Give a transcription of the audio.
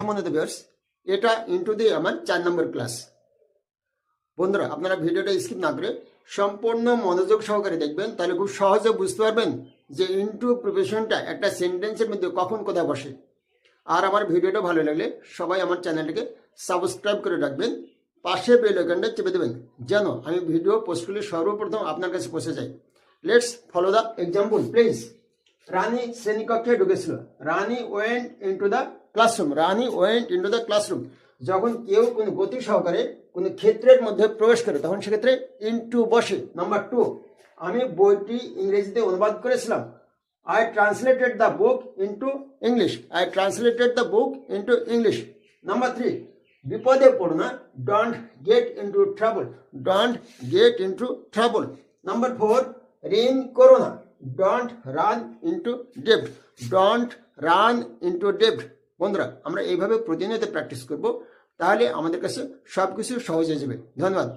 সম্মানিত ভিউয়ার্স, এটা ইনটু দি আমার 4 নম্বর ক্লাস। বন্ধুরা, আপনারা ভিডিওটা স্কিপ না করে সম্পূর্ণ মনোযোগ সহকারে দেখবেন, তাহলে খুব সহজে বুঝতে পারবেন যে ইনটু প্রিপোজিশনটা একটা সেন্টেন্সের মধ্যে কখন কোথায় বসে। আর আমার ভিডিওটা ভালো লাগলে সবাই আমার চ্যানেলটিকে সাবস্ক্রাইব করে রাখবেন, পাশে বেল আইকনটা চেপে দেবেন যেন আমি ভিডিও পোস্ট করলে সর্বপ্রথম আপনার কাছে পৌঁছে যায়। Let's follow the example please. Rani শ্রেণীকক্ষে ঢুকেছিল। Rani went into the classroom. Rani went into the classroom. যখন কেউ কোনো গতি সহকারে কোনো ক্ষেত্রের মধ্যে প্রবেশ করে তখন সেক্ষেত্রে ইনটু বসে। নাম্বার 2, আমি বইটি ইংরেজিতে অনুবাদ করেছিলাম। I translated the book into English. I translated the book into English. Number 3, বিপদে পড়ো না। Don't get into trouble. Don't get into trouble. Number 4, ঋণ করো না। Don't run into debt. Don't run into debt. বন্ধুরা, আমরা এইভাবে প্রতিনিয়ত প্র্যাকটিস করব, তাহলে আমাদের কাছে সব কিছু সহজ হয়ে যাবে। ধন্যবাদ।